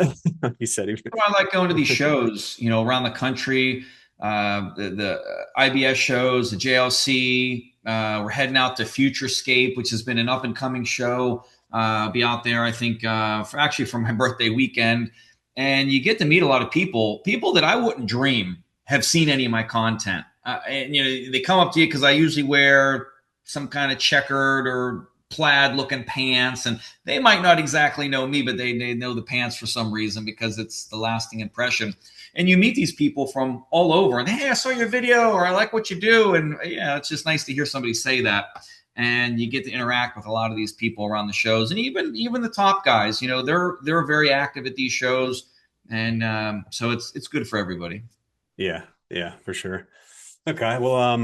He said he. I like going to these shows, around the country, the IBS shows, the JLC. We're heading out to Futurescape, which has been an up and coming show. Be out there, I think, for my birthday weekend, and you get to meet a lot of people that I wouldn't dream have seen any of my content. And they come up to you because I usually wear some kind of checkered or plaid looking pants, and they might not exactly know me, but they know the pants for some reason because it's the lasting impression. And you meet these people from all over, and hey, I saw your video, or I like what you do, and yeah, it's just nice to hear somebody say that. And you get to interact with a lot of these people around the shows, and even the top guys, they're very active at these shows, and so it's good for everybody. Yeah, yeah, for sure. Okay, well,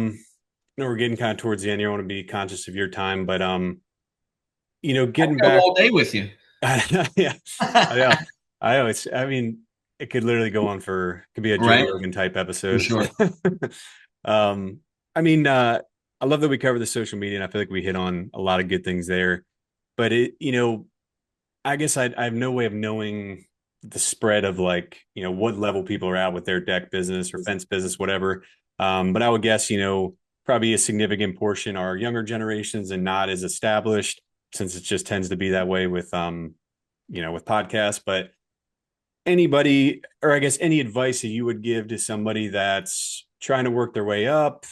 we're getting kind of towards the end here. I want to be conscious of your time, but I getting go back. all day with you. Yeah, I know. I know. I mean, it could literally go on could be a Joe Right, Rogan type for episode. sure. um, I mean, I love that we cover the social media, and I feel like we hit on a lot of good things there. But I guess I have no way of knowing the spread of like, what level people are at with their deck business or fence business, whatever. But I would guess, probably a significant portion are younger generations and not as established, since it just tends to be that way with podcasts. But anybody, or I guess any advice that you would give to somebody that's trying to work their way up,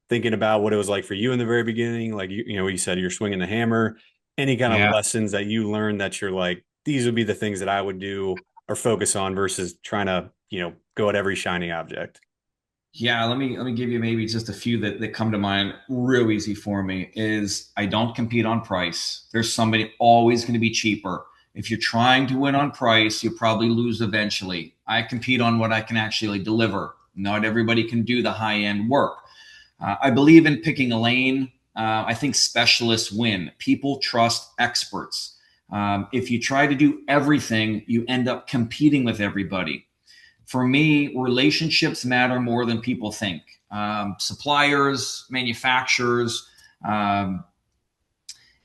thinking about what it was like for you in the very beginning, like you said you're swinging the hammer, any kind of Yeah. lessons that you learned that you're like, these would be the things that I would do or focus on versus trying to, go at every shiny object. Yeah, let me give you maybe just a few that come to mind real easy for me is I don't compete on price. There's somebody always going to be cheaper. If you're trying to win on price, you'll probably lose eventually. I compete on what I can actually deliver. Not everybody can do the high end work. I believe in picking a lane. I think specialists win. People trust experts. If you try to do everything, you end up competing with everybody. For me, relationships matter more than people think. Suppliers, manufacturers, um,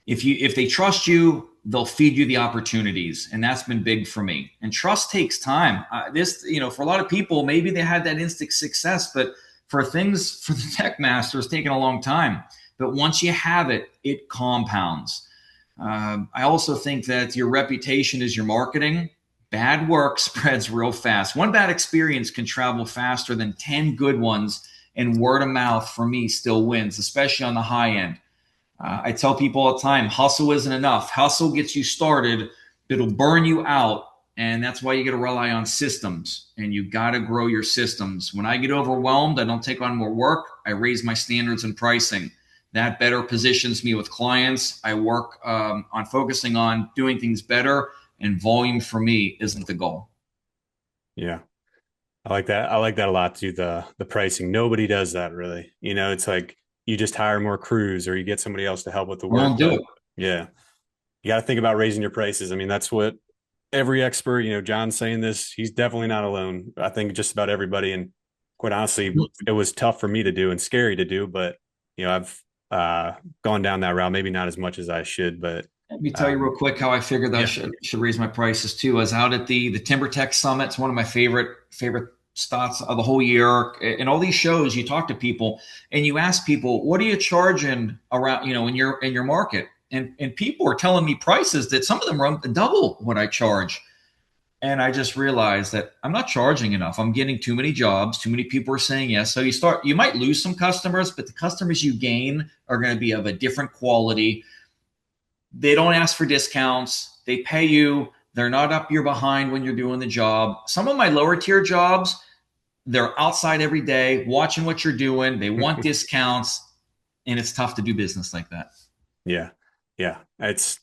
if they trust you, they'll feed you the opportunities, and that's been big for me. And trust takes time. For a lot of people, maybe they had that instant success, but for the Deckmasters, taking a long time. But once you have it, it compounds. I also think that your reputation is your marketing. Bad work spreads real fast. One bad experience can travel faster than 10 good ones, and word of mouth for me still wins, especially on the high end. I tell people all the time, hustle isn't enough. Hustle gets you started, but it'll burn you out And that's why you got to rely on systems, and you got to grow your systems. When I get overwhelmed, I don't take on more work. I raise my standards and pricing. That better positions me with clients. I work on focusing on doing things better, and volume for me isn't the goal. Yeah. I like that. I like that a lot too. The pricing. Nobody does that really. It's like you just hire more crews or you get somebody else to help with the I work. won't do But it. yeah, you got to think about raising your prices. I mean, that's what every expert, John's saying this. He's definitely not alone. I think just about everybody. And quite honestly, it was tough for me to do and scary to do. But I've gone down that route. Maybe not as much as I should, but Let me tell you real um, quick how I figured that I yeah, should raise my prices too. I was out at the Timber Tech Summit. It's one of my favorite spots of the whole year. In all these shows, you talk to people and you ask people, "What are you charging around? In your market?" And people are telling me prices that some of them run double what I charge. And I just realized that I'm not charging enough. I'm getting too many jobs. Too many people are saying yes. So you might lose some customers, but the customers you gain are going to be of a different quality. They don't ask for discounts. They pay you. They're not up your behind when you're doing the job. Some of my lower tier jobs, they're outside every day watching what you're doing. They want discounts, and it's tough to do business like that. yeah, yeah. It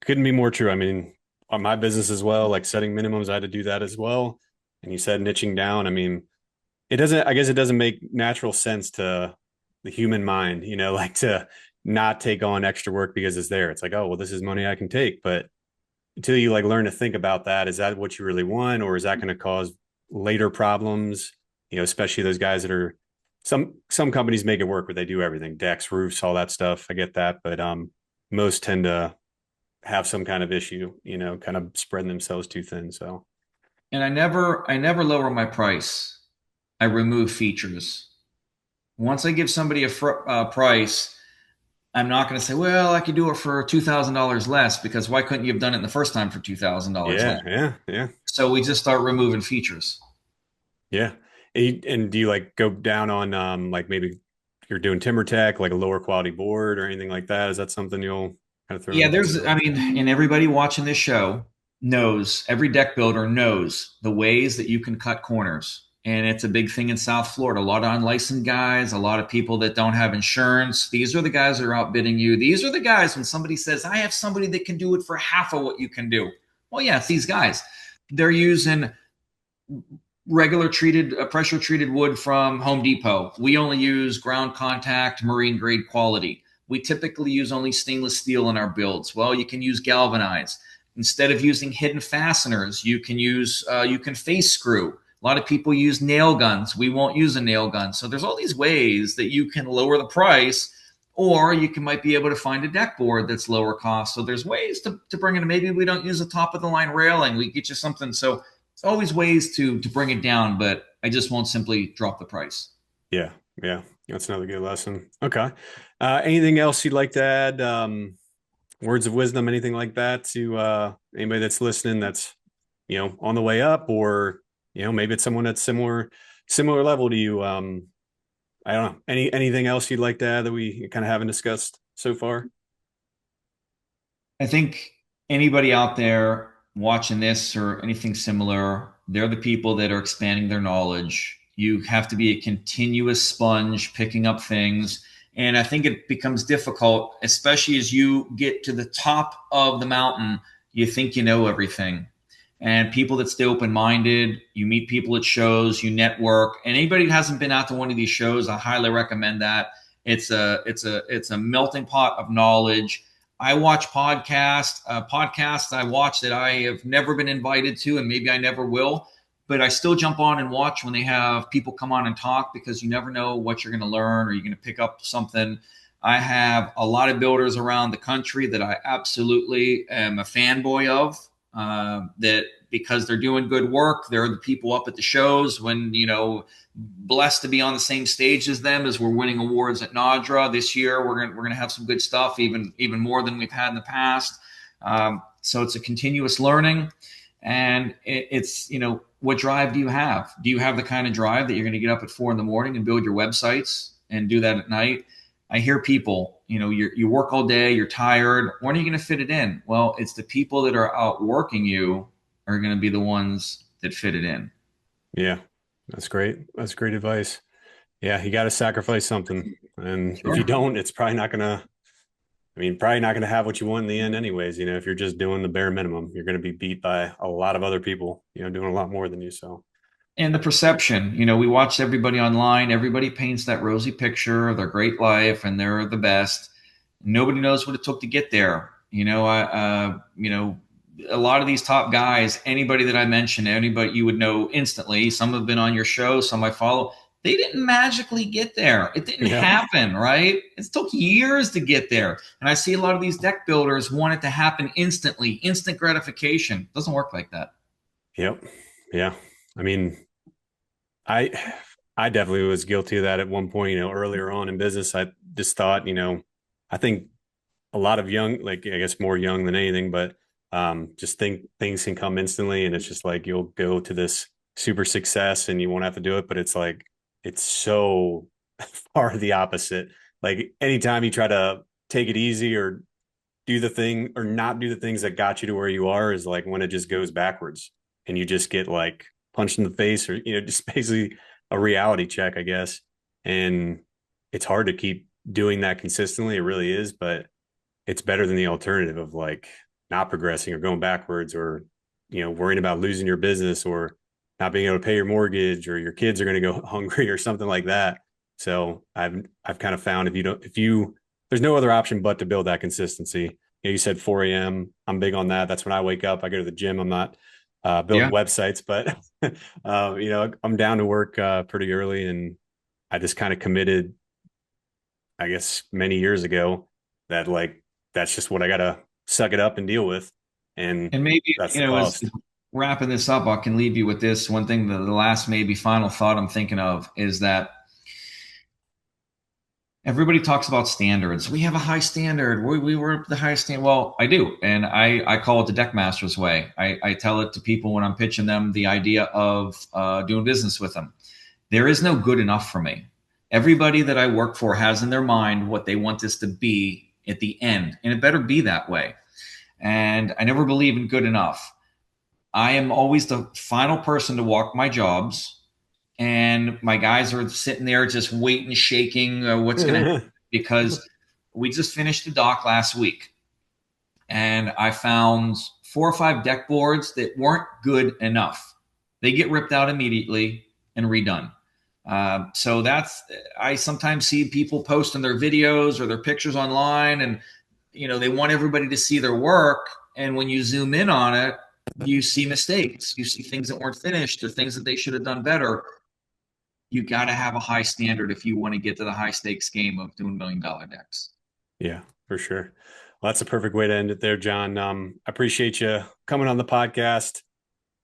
couldn't be more true. I mean, on my business as well, like setting minimums, I had to do that as well. And you said niching down. I mean, I guess it doesn't make natural sense to the human mind, like to not take on extra work because it's there. It's like, oh, well, this is money I can take. But until you like learn to think about that, is that what you really want? Or is that going to cause later problems? Especially those guys that are some companies make it work where they do everything, decks, roofs, all that stuff. I get that. But most tend to have some kind of issue, kind of spreading themselves too thin. So And I never lower my price. I remove features. Once I give somebody a price, I'm not going to say, well, I could do it for $2,000 less, because why couldn't you have done it the first time for $2,000 less? yeah, yeah, yeah. So we just start removing features. Yeah. And do you like go down on like maybe you're doing timber tech, like a lower quality board or anything like that? Is that something you'll kind of throw in Yeah, the there's, table? I mean, and everybody watching this show knows, every deck builder knows the ways that you can cut corners. And it's a big thing in South Florida. A lot of unlicensed guys, a lot of people that don't have insurance. These are the guys that are outbidding you. These are the guys when somebody says, I have somebody that can do it for half of what you can do. Well, yeah, it's these guys. They're using regular pressure treated wood from Home Depot. We only use ground contact, marine grade quality. We typically use only stainless steel in our builds. Well, you can use galvanized. Instead of using hidden fasteners, you can face screw. A lot of people use nail guns. We won't use a nail gun. So there's all these ways that you can lower the price, or might be able to find a deck board that's lower cost. So there's ways to bring it. Maybe we don't use a top of the line railing. We get you something. So it's always ways to bring it down, but I just won't simply drop the price. Yeah, yeah. That's another good lesson. Okay. Anything else you'd like to add? Words of wisdom, anything like that to anybody that's listening that's, on the way up, or, maybe it's someone that's similar level to you. I don't know. Anything else you'd like to add that we kind of haven't discussed so far? I think anybody out there watching this or anything similar, they're the people that are expanding their knowledge. You have to be a continuous sponge picking up things. And I think it becomes difficult, especially as you get to the top of the mountain. You think you know everything. And people that stay open minded, you meet people at shows, you network. And anybody that hasn't been out to one of these shows, I highly recommend that. It's a melting pot of knowledge. I watch podcasts I watch that I have never been invited to, and maybe I never will. But I still jump on and watch when they have people come on and talk, because you never know what you're going to learn, or you're going to pick up something. I have a lot of builders around the country that I absolutely am a fanboy of. That because they're doing good work, they're the people up at the shows when, blessed to be on the same stage as them as we're winning awards at NADRA this year. We're gonna have some good stuff, even more than we've had in the past. So it's a continuous learning, and it's what drive do you have? Do you have the kind of drive that you're going to get up at 4 a.m. and build your websites and do that at night? I hear people, you work all day, you're tired. When are you going to fit it in? Well, it's the people that are out working you are going to be the ones that fit it in. Yeah, that's great. That's great advice. Yeah, you got to sacrifice something. And if you Sure. don't, it's probably not going to, I mean, probably not going to have what you want in the end, anyways. You know, if you're just doing the bare minimum, you're going to be beat by a lot of other people, doing a lot more than you. So, And the perception, we watch everybody online. Everybody paints that rosy picture of their great life and they're the best. Nobody knows what it took to get there. A lot of these top guys, anybody that I mentioned, anybody you would know instantly. Some have been on your show, some I follow. They didn't magically get there. It didn't yeah, happen, right? It took years to get there. And I see a lot of these deck builders want it to happen instantly, instant gratification. It doesn't work like that. yep, yeah. I mean, I, I definitely was guilty of that at one point, earlier on in business. I just thought, I think a lot of young, like I guess more young than anything, but just think things can come instantly, and it's just like you'll go to this super success and you won't have to do it, but it's like it's so far the opposite. Like anytime you try to take it easy or do the thing or not do the things that got you to where you are is like when it just goes backwards and you just get like punched in the face or just basically a reality check, I guess. And it's hard to keep doing that consistently. It really is, but it's better than the alternative of like not progressing or going backwards or worrying about losing your business or not being able to pay your mortgage or your kids are going to go hungry or something like that. So I've kind of found if you there's no other option but to build that consistency. You said 4 a.m. I'm big on that. That's when I wake up. I go to the gym. I'm not building Yeah. websites, but I'm down to work pretty early, and I just kind of committed, I guess, many years ago that like that's just what I gotta suck it up and deal with, and And maybe, that's the as cost. wrapping this up, I can leave you with this one thing. The last, maybe final thought I'm thinking of is that everybody talks about standards. We have a high standard. We were the highest standard. Well, I do. And I call it the Deckmasters way. I tell it to people when I'm pitching them the idea of doing business with them. There is no good enough for me. Everybody that I work for has in their mind what they want this to be at the end, and it better be that way. And I never believe in good enough. I am always the final person to walk my jobs, and my guys are sitting there just waiting, shaking. What's going to happen? Because we just finished the dock last week, and I found 4 or 5 deck boards that weren't good enough. They get ripped out immediately and redone. So that's I sometimes see people posting their videos or their pictures online, and they want everybody to see their work. And when you zoom in on it, you see mistakes. You see things that weren't finished or things that they should have done better. You got to have a high standard if you want to get to the high stakes game of doing $1 million decks. Yeah, for sure. Well, that's a perfect way to end it there, John. I appreciate you coming on the podcast.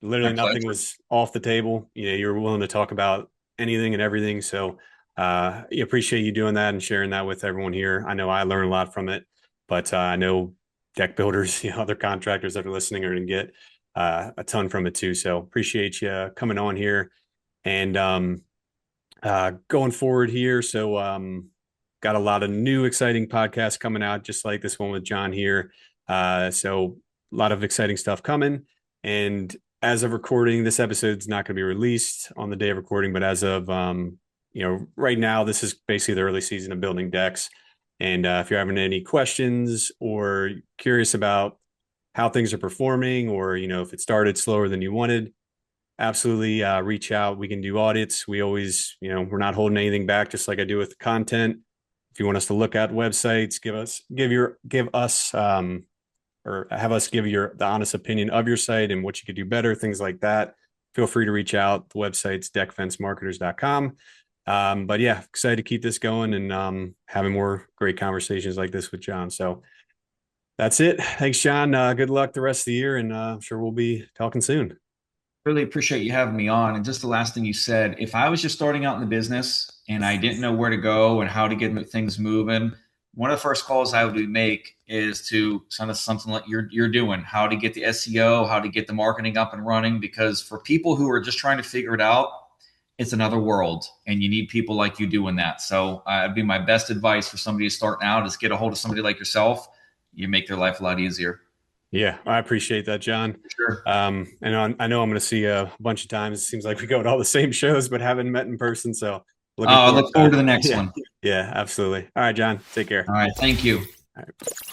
My Literally nothing pleasure. was off the table. You were willing to talk about anything and everything. So I appreciate you doing that and sharing that with everyone here. I know I learned a lot from it, but I know deck builders, other contractors that are listening are going to get a ton from it too. So appreciate you coming on here and going forward here. So got a lot of new exciting podcasts coming out, just like this one with John here. So a lot of exciting stuff coming. And as of recording, this episode's not going to be released on the day of recording, but as of right now, this is basically the early season of building decks. And if you're having any questions or curious about how things are performing, or if it started slower than you wanted, absolutely reach out. We can do audits. We always, we're not holding anything back, just like I do with content. If you want us to look at websites, give us or have us give the honest opinion of your site and what you could do better, things like that. Feel free to reach out. The website's deckfencemarketers.com. But yeah, excited to keep this going and having more great conversations like this with John. So that's it. Thanks, John. Good luck the rest of the year, and I'm sure we'll be talking soon. Really appreciate you having me on. And just the last thing you said, if I was just starting out in the business and I didn't know where to go and how to get things moving, one of the first calls I would make is to send us something like you're doing, how to get the SEO, how to get the marketing up and running. Because for people who are just trying to figure it out, it's another world, and you need people like you doing that. So it'd be my best advice for somebody starting out is get a hold of somebody like yourself. You make their life a lot easier. Yeah, I appreciate that, John. Sure. I know I'm going to see you a bunch of times. It seems like we go to all the same shows, but haven't met in person. So looking I forward look forward to, to the next yeah, one. yeah, absolutely. All right, John, take care. All right. Thank you. All right.